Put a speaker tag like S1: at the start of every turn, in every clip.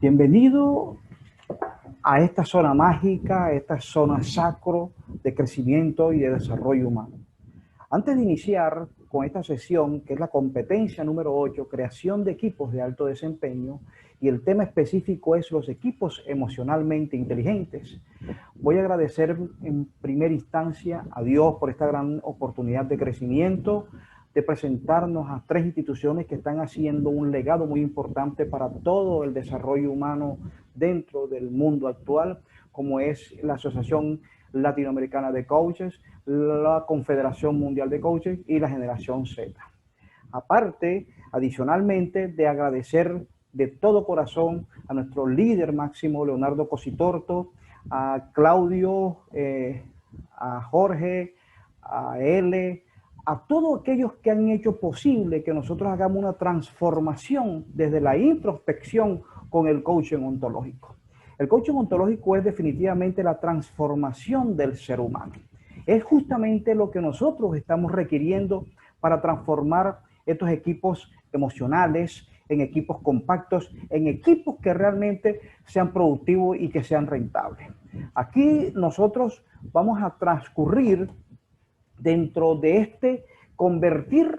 S1: Bienvenido a esta zona mágica, a esta zona sacro de crecimiento y de desarrollo humano. Antes de iniciar con esta sesión, que es la competencia número 8, creación de equipos de alto desempeño, y el tema específico es los equipos emocionalmente inteligentes, voy a agradecer en primera instancia a Dios por esta gran oportunidad de crecimiento, de presentarnos a 3 instituciones que están haciendo un legado muy importante para todo el desarrollo humano dentro del mundo actual, como es la Asociación Latinoamericana de Coaches, la Confederación Mundial de Coaches y la Generación Z. Aparte, adicionalmente, de agradecer de todo corazón a nuestro líder máximo, Leonardo Cositorto, a Claudio, a Jorge, a L, a todos aquellos que han hecho posible que nosotros hagamos una transformación desde la introspección con el coaching ontológico. El coaching ontológico es definitivamente la transformación del ser humano. Es justamente lo que nosotros estamos requiriendo para transformar estos equipos emocionales en equipos compactos, en equipos que realmente sean productivos y que sean rentables. Aquí nosotros vamos a transcurrir dentro de convertir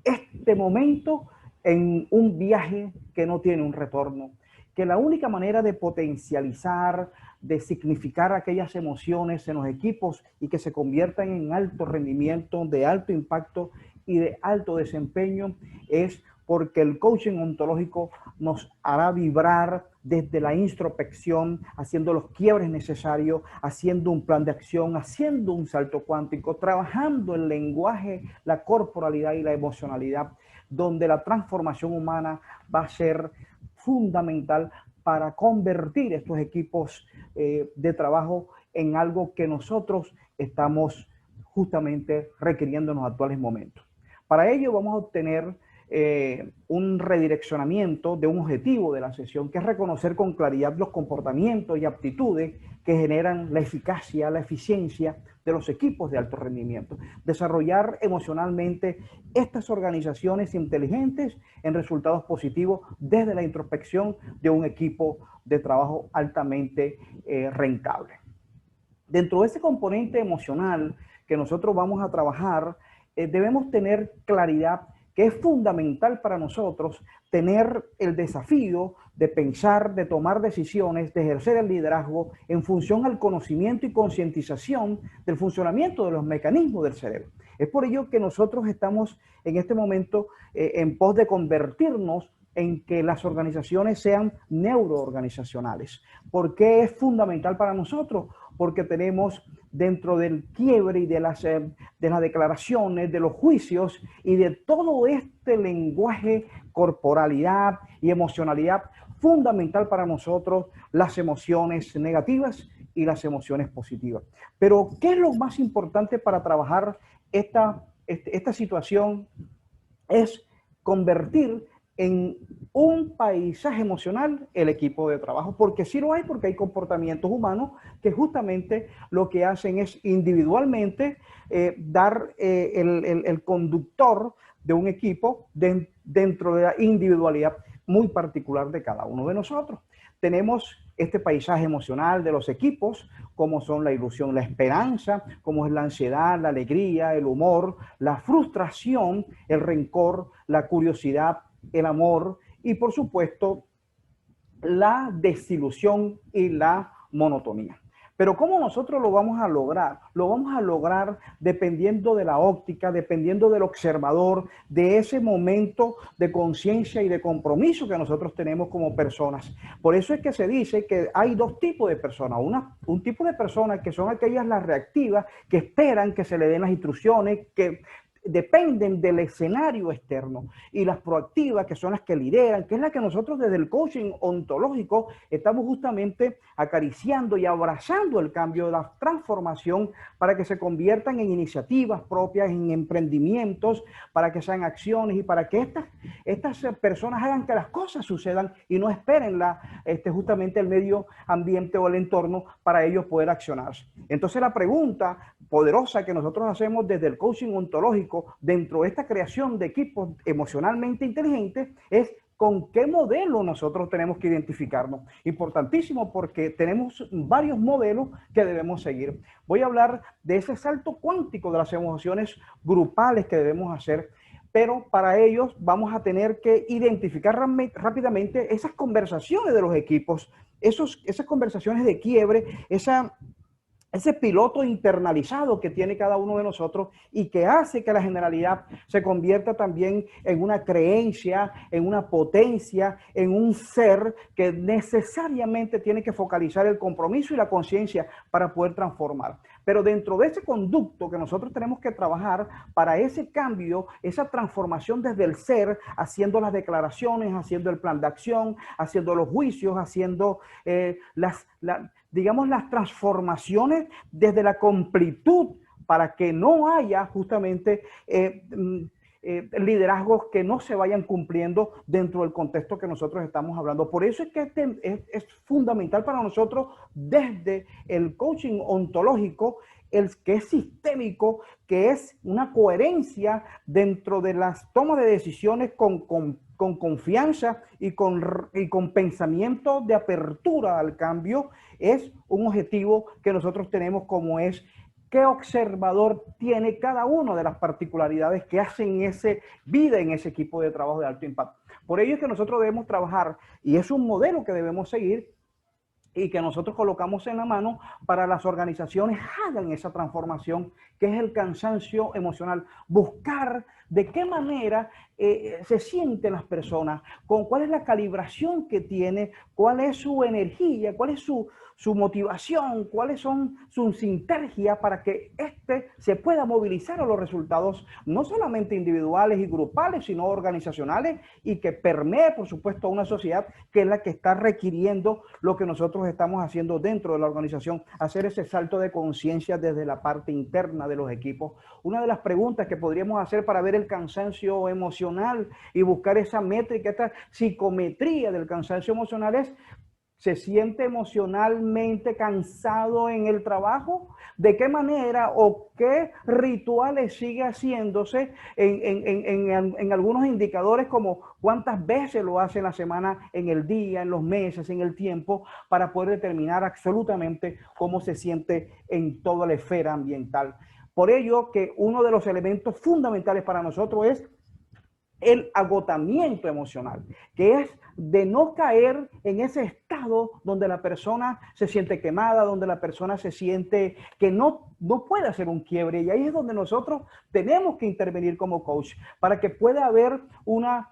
S1: este momento en un viaje que no tiene un retorno, que la única manera de potencializar, de significar aquellas emociones en los equipos y que se conviertan en alto rendimiento, de alto impacto y de alto desempeño es porque el coaching ontológico nos hará vibrar desde la introspección, haciendo los quiebres necesarios, haciendo un plan de acción, haciendo un salto cuántico, trabajando el lenguaje, la corporalidad y la emocionalidad, donde la transformación humana va a ser fundamental para convertir estos equipos de trabajo en algo que nosotros estamos justamente requiriendo en los actuales momentos. Para ello vamos a obtener un redireccionamiento de un objetivo de la sesión, que es reconocer con claridad los comportamientos y aptitudes que generan la eficacia, la eficiencia de los equipos de alto rendimiento. Desarrollar emocionalmente estas organizaciones inteligentes en resultados positivos desde la introspección de un equipo de trabajo altamente rentable. Dentro de ese componente emocional que nosotros vamos a trabajar, debemos tener claridad que es fundamental para nosotros tener el desafío de pensar, de tomar decisiones, de ejercer el liderazgo en función al conocimiento y concientización del funcionamiento de los mecanismos del cerebro. Es por ello que nosotros estamos en este momento en pos de convertirnos en que las organizaciones sean neuroorganizacionales. ¿Por qué es fundamental para nosotros? Porque tenemos dentro del quiebre y de las declaraciones, de los juicios y de todo este lenguaje, corporalidad y emocionalidad, fundamental para nosotros las emociones negativas y las emociones positivas. Pero, ¿qué es lo más importante para trabajar esta situación? Es convertir en un paisaje emocional el equipo de trabajo, porque sí lo hay, porque hay comportamientos humanos que justamente lo que hacen es individualmente dar el conductor de un equipo dentro de la individualidad muy particular de cada uno de nosotros. Tenemos este paisaje emocional de los equipos, como son la ilusión, la esperanza, como es la ansiedad, la alegría, el humor, la frustración, el rencor, la curiosidad, el amor y, por supuesto, la desilusión y la monotonía. Pero ¿cómo nosotros lo vamos a lograr? Lo vamos a lograr dependiendo de la óptica, dependiendo del observador, de ese momento de conciencia y de compromiso que nosotros tenemos como personas. Por eso es que se dice que hay 2 tipos de personas. Un tipo de personas que son aquellas las reactivas, que esperan que se le den las instrucciones, que dependen del escenario externo, y las proactivas, que son las que lideran, que es la que nosotros desde el coaching ontológico estamos justamente acariciando y abrazando el cambio, la transformación, para que se conviertan en iniciativas propias, en emprendimientos, para que sean acciones y para que estas personas hagan que las cosas sucedan y no esperen justamente el medio ambiente o el entorno para ellos poder accionarse. Entonces la pregunta poderosa que nosotros hacemos desde el coaching ontológico dentro de esta creación de equipos emocionalmente inteligentes es con qué modelo nosotros tenemos que identificarnos. Importantísimo porque tenemos varios modelos que debemos seguir. Voy a hablar de ese salto cuántico de las emociones grupales que debemos hacer, pero para ellos vamos a tener que identificar rápidamente esas conversaciones de los equipos, esas conversaciones de quiebre, ese piloto internalizado que tiene cada uno de nosotros y que hace que la generalidad se convierta también en una creencia, en una potencia, en un ser que necesariamente tiene que focalizar el compromiso y la conciencia para poder transformar. Pero dentro de ese conducto que nosotros tenemos que trabajar para ese cambio, esa transformación desde el ser, haciendo las declaraciones, haciendo el plan de acción, haciendo los juicios, haciendo digamos, las transformaciones desde la completud para que no haya justamente liderazgos que no se vayan cumpliendo dentro del contexto que nosotros estamos hablando. Por eso es que es fundamental para nosotros desde el coaching ontológico, que es sistémico, que es una coherencia dentro de las tomas de decisiones con confianza y con pensamiento de apertura al cambio, es un objetivo que nosotros tenemos, como es qué observador tiene cada una de las particularidades que hacen vida en ese equipo de trabajo de alto impacto. Por ello es que nosotros debemos trabajar, y es un modelo que debemos seguir, y que nosotros colocamos en la mano para las organizaciones hagan esa transformación, que es el cansancio emocional. Buscar de qué manera se sienten las personas, con cuál es la calibración que tiene, cuál es su energía, cuál es su motivación, cuáles son sus sinergias para que se pueda movilizar a los resultados, no solamente individuales y grupales, sino organizacionales, y que permee, por supuesto, a una sociedad que es la que está requiriendo lo que nosotros estamos haciendo dentro de la organización, hacer ese salto de conciencia desde la parte interna de los equipos. Una de las preguntas que podríamos hacer para ver el cansancio emocional y buscar esa métrica, esta psicometría del cansancio emocional es: ¿se siente emocionalmente cansado en el trabajo? ¿De qué manera o qué rituales sigue haciéndose en algunos indicadores, como cuántas veces lo hace en la semana, en el día, en los meses, en el tiempo, para poder determinar absolutamente cómo se siente en toda la esfera ambiental? Por ello que uno de los elementos fundamentales para nosotros es el agotamiento emocional, que es de no caer en ese estado donde la persona se siente quemada, donde la persona se siente que no puede hacer un quiebre. Y ahí es donde nosotros tenemos que intervenir como coach para que pueda haber una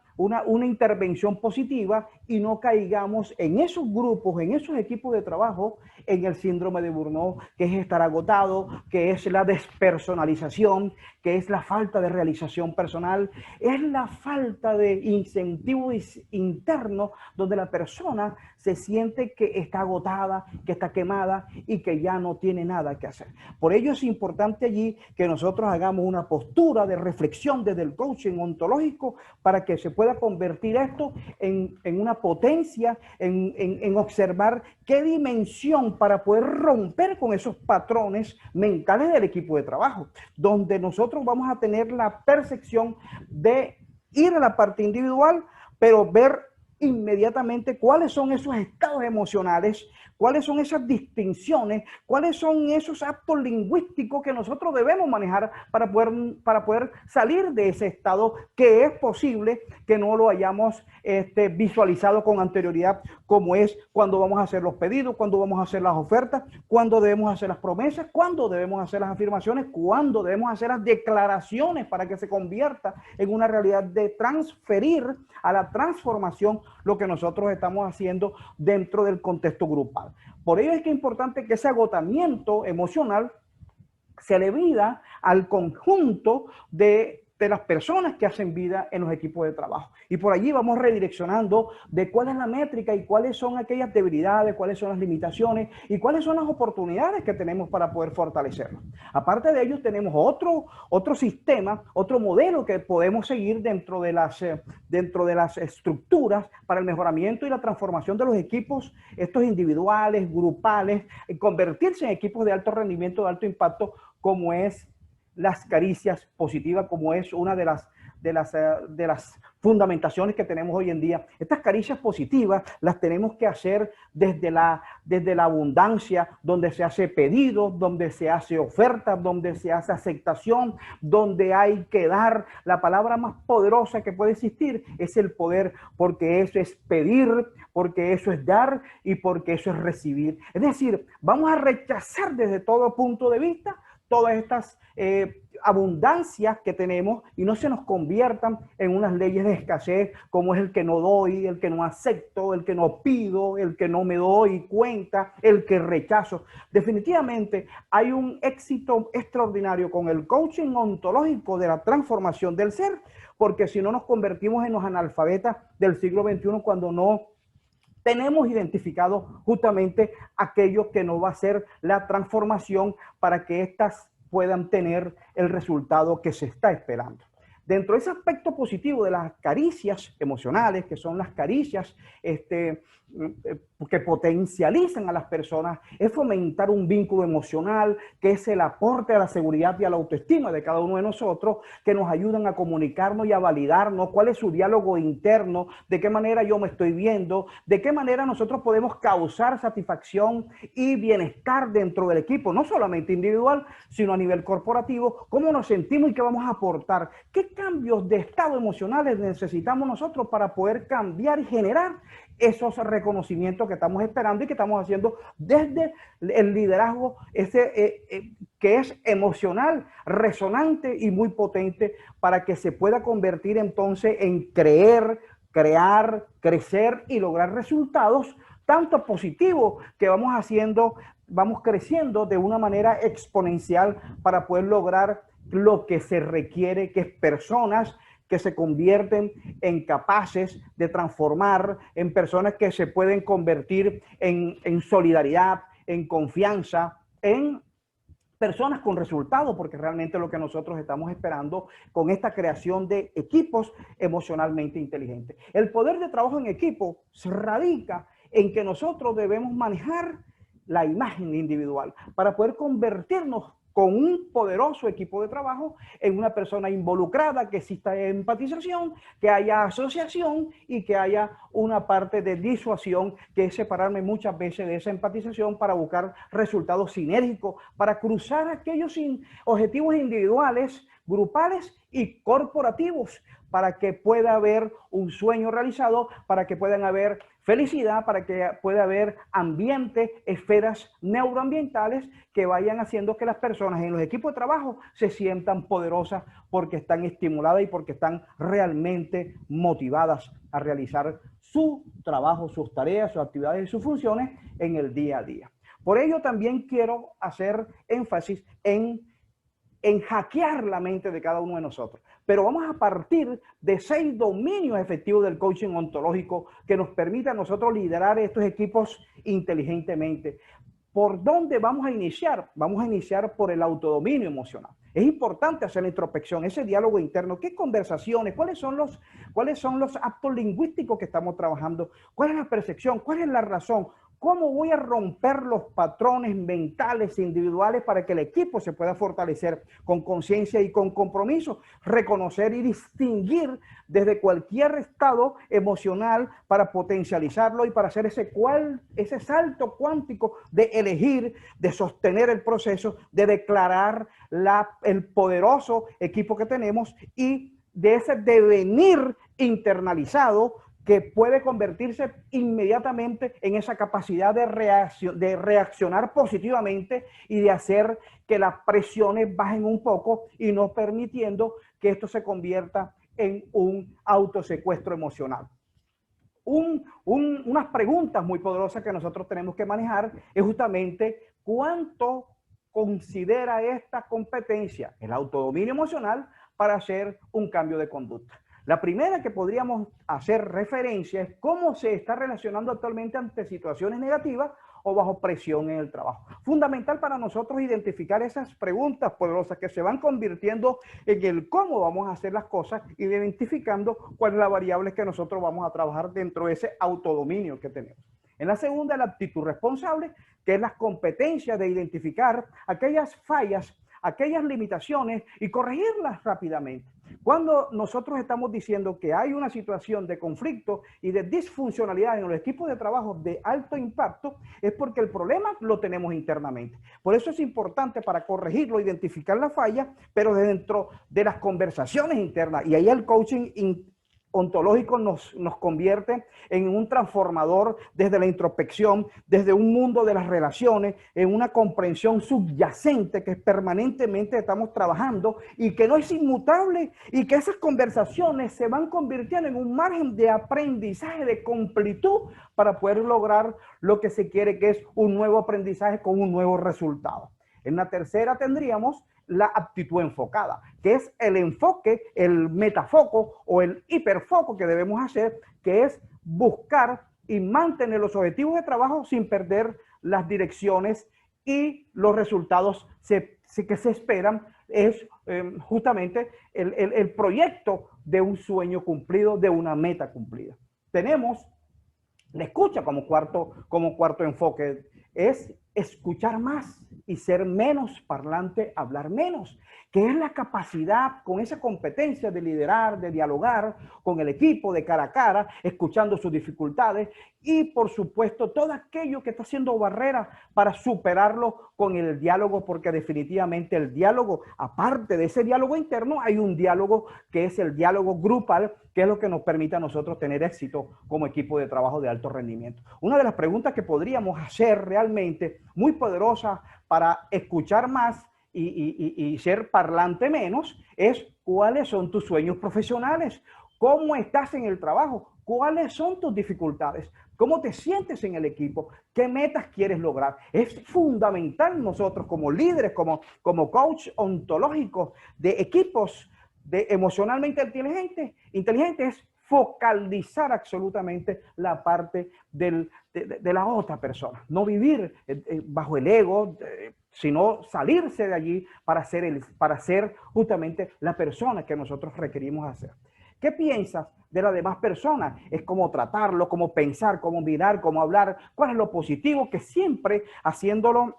S1: intervención positiva y no caigamos en esos grupos, en esos equipos de trabajo, en el síndrome de Burnout, que es estar agotado, que es la despersonalización, que es la falta de realización personal, es la falta de incentivo interno, donde la persona se siente que está agotada, que está quemada y que ya no tiene nada que hacer. Por ello es importante allí que nosotros hagamos una postura de reflexión desde el coaching ontológico para que se pueda convertir esto en una potencia, en observar qué dimensión para poder romper con esos patrones mentales del equipo de trabajo, donde nosotros vamos a tener la percepción de ir a la parte individual, pero ver inmediatamente cuáles son esos estados emocionales, cuáles son esas distinciones, cuáles son esos actos lingüísticos que nosotros debemos manejar para poder salir de ese estado, que es posible que no lo hayamos visualizado con anterioridad, como es cuando vamos a hacer los pedidos, cuando vamos a hacer las ofertas, cuando debemos hacer las promesas, cuando debemos hacer las afirmaciones, cuando debemos hacer las declaraciones para que se convierta en una realidad, de transferir a la transformación lo que nosotros estamos haciendo dentro del contexto grupal. Por ello es que es importante que ese agotamiento emocional se le mida al conjunto de las personas que hacen vida en los equipos de trabajo. Y por allí vamos redireccionando de cuál es la métrica y cuáles son aquellas debilidades, cuáles son las limitaciones y cuáles son las oportunidades que tenemos para poder fortalecerlo. Aparte de ello, tenemos otro sistema, otro modelo que podemos seguir dentro de las estructuras para el mejoramiento y la transformación de los equipos, estos individuales, grupales, convertirse en equipos de alto rendimiento, de alto impacto, como es las caricias positivas, como es una de de las fundamentaciones que tenemos hoy en día. Estas caricias positivas las tenemos que hacer desde la abundancia, donde se hace pedido, donde se hace oferta, donde se hace aceptación, donde hay que dar. La palabra más poderosa que puede existir es el poder, porque eso es pedir, porque eso es dar y porque eso es recibir. Es decir, vamos a rechazar desde todo punto de vista todas estas abundancias que tenemos y no se nos conviertan en unas leyes de escasez como es el que no doy, el que no acepto, el que no pido, el que no me doy cuenta, el que rechazo. Definitivamente hay un éxito extraordinario con el coaching ontológico de la transformación del ser, porque si no nos convertimos en los analfabetas del siglo XXI cuando no tenemos identificado justamente aquello que no va a ser la transformación para que éstas puedan tener el resultado que se está esperando. Dentro de ese aspecto positivo de las caricias emocionales, que son las caricias que potencializan a las personas, es fomentar un vínculo emocional, que es el aporte a la seguridad y a la autoestima de cada uno de nosotros, que nos ayudan a comunicarnos y a validarnos cuál es su diálogo interno, de qué manera yo me estoy viendo, de qué manera nosotros podemos causar satisfacción y bienestar dentro del equipo, no solamente individual, sino a nivel corporativo, cómo nos sentimos y qué vamos a aportar, qué cambios de estado emocionales necesitamos nosotros para poder cambiar y generar esos reconocimientos que estamos esperando y que estamos haciendo desde el liderazgo que es emocional, resonante y muy potente para que se pueda convertir entonces en crear, crecer y lograr resultados tanto positivos que vamos creciendo de una manera exponencial para poder lograr lo que se requiere, que es personas que se convierten en capaces de transformar, en personas que se pueden convertir en solidaridad, en confianza, en personas con resultados, porque realmente lo que nosotros estamos esperando con esta creación de equipos emocionalmente inteligentes. El poder de trabajo en equipo se radica en que nosotros debemos manejar la imagen individual para poder convertirnos con un poderoso equipo de trabajo en una persona involucrada, que exista empatización, que haya asociación y que haya una parte de disuasión, que es separarme muchas veces de esa empatización para buscar resultados sinérgicos, para cruzar aquellos objetivos individuales, grupales y corporativos, para que pueda haber un sueño realizado, para que puedan haber felicidad, para que pueda haber ambiente, esferas neuroambientales que vayan haciendo que las personas en los equipos de trabajo se sientan poderosas porque están estimuladas y porque están realmente motivadas a realizar su trabajo, sus tareas, sus actividades y sus funciones en el día a día. Por ello también quiero hacer énfasis en hackear la mente de cada uno de nosotros. Pero vamos a partir de 6 dominios efectivos del coaching ontológico que nos permiten a nosotros liderar estos equipos inteligentemente. ¿Por dónde vamos a iniciar? Vamos a iniciar por el autodominio emocional. Es importante hacer la introspección, ese diálogo interno. ¿Qué conversaciones? ¿Cuáles son los actos lingüísticos que estamos trabajando? ¿Cuál es la percepción? ¿Cuál es la razón? ¿Cómo voy a romper los patrones mentales individuales para que el equipo se pueda fortalecer con conciencia y con compromiso? Reconocer y distinguir desde cualquier estado emocional para potencializarlo y para hacer ese salto cuántico de elegir, de sostener el proceso, de declarar el poderoso equipo que tenemos y de ese devenir internalizado que puede convertirse inmediatamente en esa capacidad de reaccionar positivamente y de hacer que las presiones bajen un poco y no permitiendo que esto se convierta en un autosecuestro emocional. Unas preguntas muy poderosas que nosotros tenemos que manejar es justamente cuánto considera esta competencia, el autodominio emocional, para hacer un cambio de conducta. La primera que podríamos hacer referencia es cómo se está relacionando actualmente ante situaciones negativas o bajo presión en el trabajo. Fundamental para nosotros identificar esas preguntas poderosas que se van convirtiendo en el cómo vamos a hacer las cosas y identificando cuál es la variable que nosotros vamos a trabajar dentro de ese autodominio que tenemos. En la segunda, la actitud responsable, que es la competencia de identificar aquellas fallas, aquellas limitaciones y corregirlas rápidamente. Cuando nosotros estamos diciendo que hay una situación de conflicto y de disfuncionalidad en los equipos de trabajo de alto impacto, es porque el problema lo tenemos internamente. Por eso es importante para corregirlo, identificar la falla, pero dentro de las conversaciones internas. Y ahí el coaching ontológico nos convierte en un transformador desde la introspección, desde un mundo de las relaciones, en una comprensión subyacente que permanentemente estamos trabajando y que no es inmutable, y que esas conversaciones se van convirtiendo en un margen de aprendizaje, de completud, para poder lograr lo que se quiere, que es un nuevo aprendizaje con un nuevo resultado. En la tercera tendríamos la aptitud enfocada, que es el enfoque, el metafoco o el hiperfoco que debemos hacer, que es buscar y mantener los objetivos de trabajo sin perder las direcciones y los resultados que se esperan. Es justamente el proyecto de un sueño cumplido, de una meta cumplida. Tenemos la escucha como cuarto enfoque, es escuchar más y ser menos parlante, hablar menos, que es la capacidad, con esa competencia de liderar, de dialogar con el equipo de cara a cara, escuchando sus dificultades y, por supuesto, todo aquello que está haciendo barrera para superarlo con el diálogo, porque definitivamente el diálogo, aparte de ese diálogo interno, hay un diálogo que es el diálogo grupal, que es lo que nos permite a nosotros tener éxito como equipo de trabajo de alto rendimiento. Una de las preguntas que podríamos hacer realmente muy poderosa para escuchar más y ser parlante menos es: ¿cuáles son tus sueños profesionales? ¿Cómo estás en el trabajo? ¿Cuáles son tus dificultades? ¿Cómo te sientes en el equipo? ¿Qué metas quieres lograr? Es fundamental nosotros como líderes, como coach ontológicos de equipos de emocionalmente inteligentes, focalizar absolutamente la parte de la otra persona. No vivir bajo el ego, sino salirse de allí para ser justamente la persona que nosotros requerimos hacer. ¿Qué piensas de las demás personas? Es cómo tratarlo, cómo pensar, cómo mirar, cómo hablar, cuál es lo positivo, que siempre haciéndolo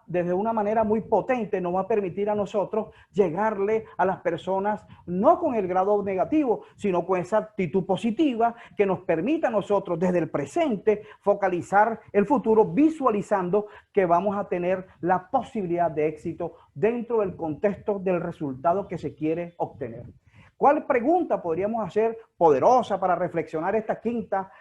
S1: desde una manera muy potente nos va a permitir a nosotros llegarle a las personas no con el grado negativo, sino con esa actitud positiva que nos permita a nosotros desde el presente focalizar el futuro, visualizando que vamos a tener la posibilidad de éxito dentro del contexto del resultado que se quiere obtener. ¿Cuál pregunta podríamos hacer poderosa para reflexionar esta quinta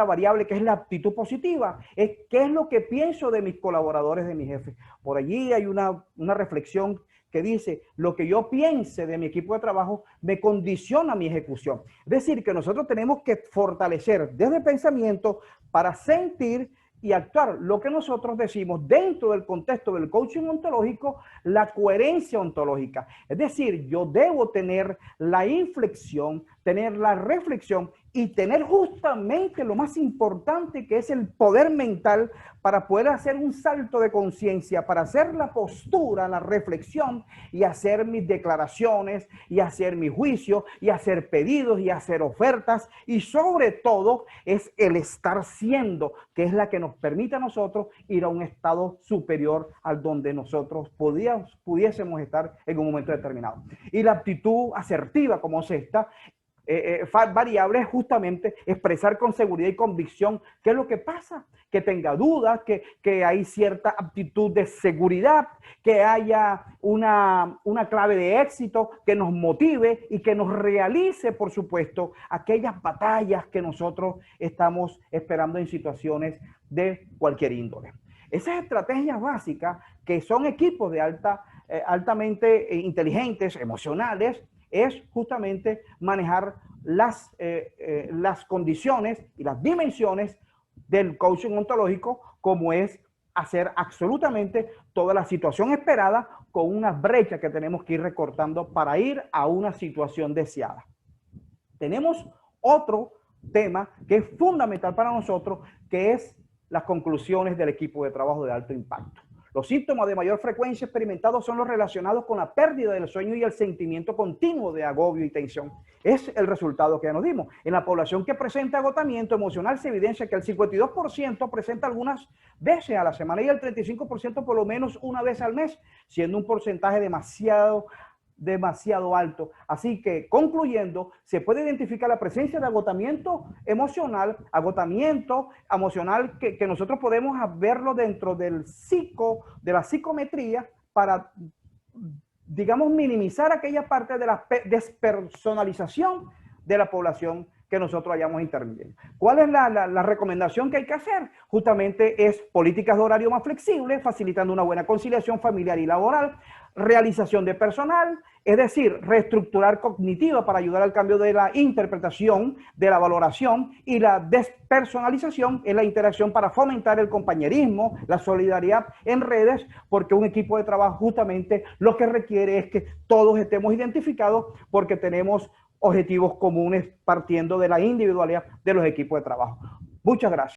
S1: variable, que es la actitud positiva? ¿Qué es lo que pienso de mis colaboradores, de mi jefe? Por allí hay una reflexión que dice: lo que yo piense de mi equipo de trabajo me condiciona mi ejecución. Es decir, que nosotros tenemos que fortalecer desde el pensamiento para sentir y actuar lo que nosotros decimos dentro del contexto del coaching ontológico, la coherencia ontológica. Es decir, yo debo tener la inflexión, tener la reflexión y tener justamente lo más importante, que es el poder mental, para poder hacer un salto de conciencia, para hacer la postura, la reflexión y hacer mis declaraciones y hacer mi juicio y hacer pedidos y hacer ofertas, y sobre todo es el estar siendo, que es la que nos permite a nosotros ir a un estado superior al donde nosotros pudiésemos estar en un momento determinado. Y la actitud asertiva como sexta variable es justamente expresar con seguridad y convicción qué es lo que pasa, que tenga dudas, que hay cierta aptitud de seguridad, que haya una clave de éxito que nos motive y que nos realice, por supuesto, aquellas batallas que nosotros estamos esperando en situaciones de cualquier índole. Esas estrategias básicas, que son equipos de altamente inteligentes, emocionales, es justamente manejar las condiciones y las dimensiones del coaching ontológico, como es hacer absolutamente toda la situación esperada con una brecha que tenemos que ir recortando para ir a una situación deseada. Tenemos otro tema que es fundamental para nosotros, que es las conclusiones del equipo de trabajo de alto impacto. Los síntomas de mayor frecuencia experimentados son los relacionados con la pérdida del sueño y el sentimiento continuo de agobio y tensión. Es el resultado que nos dimos. En la población que presenta agotamiento emocional se evidencia que el 52% presenta algunas veces a la semana y el 35% por lo menos una vez al mes, siendo un porcentaje demasiado alto. Así que, concluyendo, se puede identificar la presencia de agotamiento emocional que nosotros podemos verlo dentro del de la psicometría para, digamos, minimizar aquella parte de la despersonalización de la población que nosotros hayamos intervenido. ¿Cuál es la recomendación que hay que hacer? Justamente es políticas de horario más flexibles, facilitando una buena conciliación familiar y laboral, realización de personal, es decir, reestructurar cognitiva para ayudar al cambio de la interpretación, de la valoración, y la despersonalización es la interacción para fomentar el compañerismo, la solidaridad en redes, porque un equipo de trabajo justamente lo que requiere es que todos estemos identificados porque tenemos objetivos comunes partiendo de la individualidad de los equipos de trabajo. Muchas gracias.